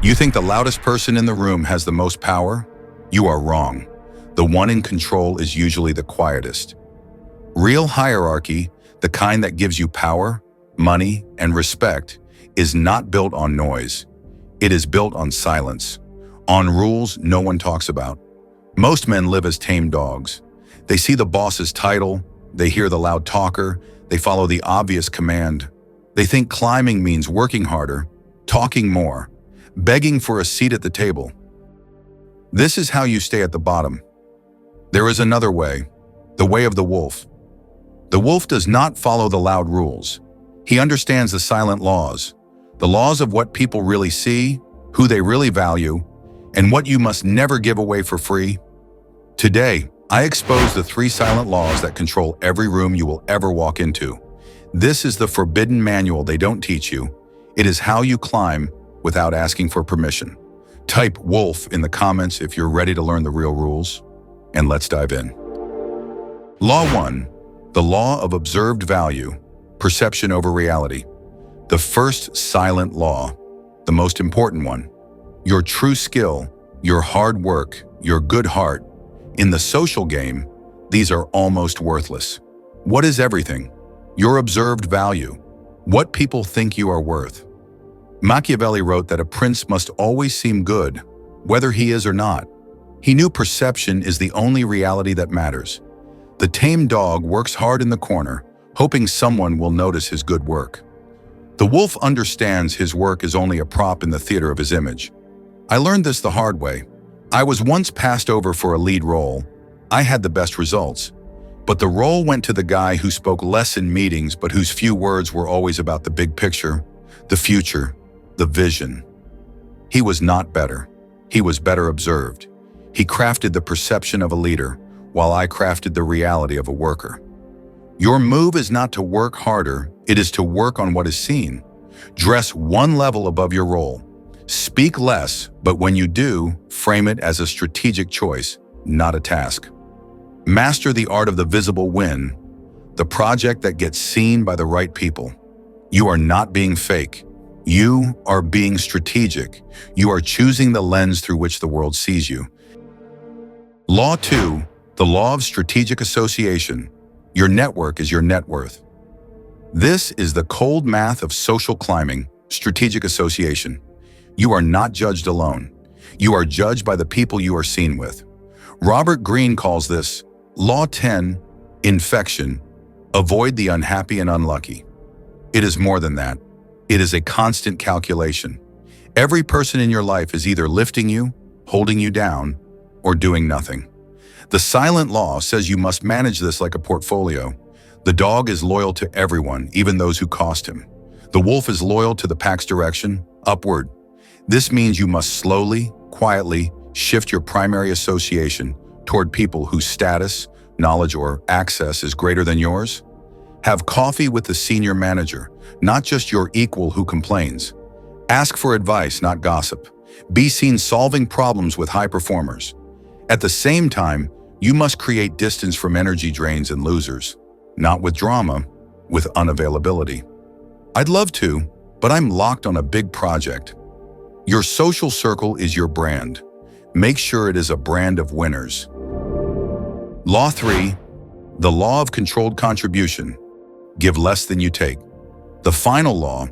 You think the loudest person in the room has the most power? You are wrong. The one in control is usually the quietest. Real hierarchy, the kind that gives you power, money, and respect, is not built on noise. It is built on silence, on rules no one talks about. Most men live as tame dogs. They see the boss's title, they hear the loud talker, they follow the obvious command. They think climbing means working harder, talking more, begging for a seat at the table. This is how you stay at the bottom. There is another way, the way of the wolf. The wolf does not follow the loud rules. He understands the silent laws, the laws of what people really see, who they really value, and what you must never give away for free. Today, I expose the 3 silent laws that control every room you will ever walk into. This is the forbidden manual they don't teach you. It is how you climb without asking for permission. Type wolf in the comments if you're ready to learn the real rules, and let's dive in. Law 1, the law of observed value, perception over reality. The first silent law, the most important one. Your true skill, your hard work, your good heart. In the social game, these are almost worthless. What is everything? Your observed value. What people think you are worth. Machiavelli wrote that a prince must always seem good, whether he is or not. He knew perception is the only reality that matters. The tame dog works hard in the corner, hoping someone will notice his good work. The wolf understands his work is only a prop in the theater of his image. I learned this the hard way. I was once passed over for a lead role. I had the best results, but the role went to the guy who spoke less in meetings but whose few words were always about the big picture, the future, the vision. He was not better. He was better observed. He crafted the perception of a leader, while I crafted the reality of a worker. Your move is not to work harder, it is to work on what is seen. Dress one level above your role. Speak less, but when you do, frame it as a strategic choice, not a task. Master the art of the visible win, the project that gets seen by the right people. You are not being fake. You are being strategic. You are choosing the lens through which the world sees you. Law 2, the law of strategic association. Your network is your net worth. This is the cold math of social climbing, strategic association. You are not judged alone. You are judged by the people you are seen with. Robert Greene calls this Law 10, infection. Avoid the unhappy and unlucky. It is more than that. It is a constant calculation. Every person in your life is either lifting you, holding you down, or doing nothing. The silent law says you must manage this like a portfolio. The dog is loyal to everyone, even those who cost him. The wolf is loyal to the pack's direction, upward. This means you must slowly, quietly shift your primary association toward people whose status, knowledge, or access is greater than yours. Have coffee with the senior manager, not just your equal who complains. Ask for advice, not gossip. Be seen solving problems with high performers. At the same time, you must create distance from energy drains and losers, not with drama, with unavailability. I'd love to, but I'm locked on a big project. Your social circle is your brand. Make sure it is a brand of winners. Law 3, the law of controlled contribution. Give less than you take. The final law,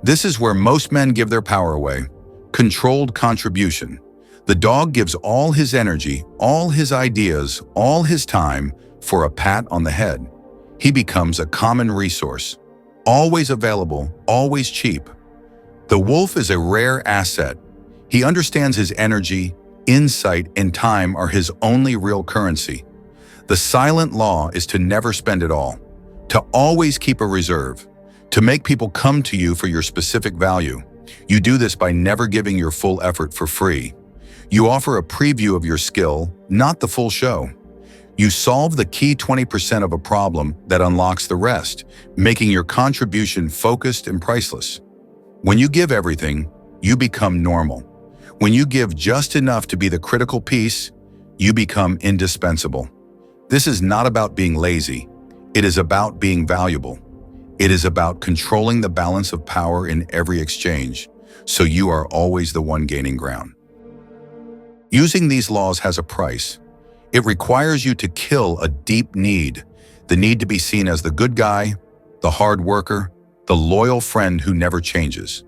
this is where most men give their power away. Controlled contribution. The dog gives all his energy, all his ideas, all his time for a pat on the head. He becomes a common resource, always available, always cheap. The wolf is a rare asset. He understands his energy, insight, and time are his only real currency. The silent law is to never spend it all, to always keep a reserve, to make people come to you for your specific value. You do this by never giving your full effort for free. You offer a preview of your skill, not the full show. You solve the key 20% of a problem that unlocks the rest, making your contribution focused and priceless. When you give everything, you become normal. When you give just enough to be the critical piece, you become indispensable. This is not about being lazy. It is about being valuable. It is about controlling the balance of power in every exchange. so you are always the one gaining ground. Using these laws has a price. It requires you to kill a deep need, the need to be seen as the good guy, the hard worker, the loyal friend who never changes.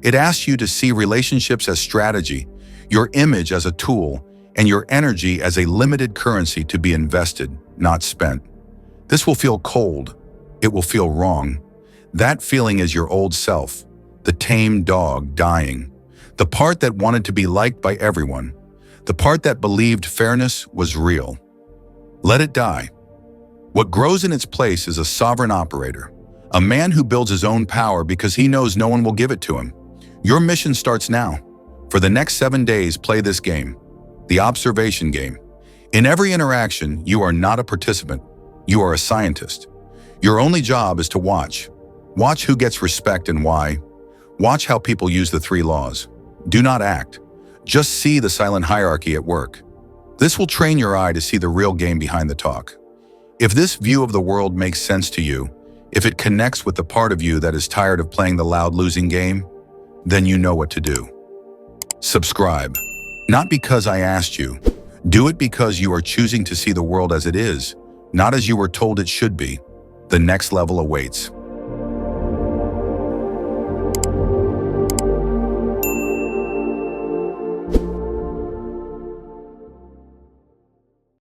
It asks you to see relationships as strategy, your image as a tool, and your energy as a limited currency to be invested, not spent. This will feel cold. It will feel wrong. That feeling is your old self, the tame dog dying, the part that wanted to be liked by everyone, the part that believed fairness was real. Let it die. What grows in its place is a sovereign operator, a man who builds his own power because he knows no one will give it to him. Your mission starts now. For the next 7 days, play this game, the observation game. In every interaction, you are not a participant. You are a scientist. Your only job is to watch. Watch who gets respect and why. Watch how people use the 3 laws. Do not act. Just see the silent hierarchy at work. This will train your eye to see the real game behind the talk. If this view of the world makes sense to you, if it connects with the part of you that is tired of playing the loud losing game, then you know what to do. Subscribe. Not because I asked you. Do it because you are choosing to see the world as it is, not as you were told it should be. The next level awaits.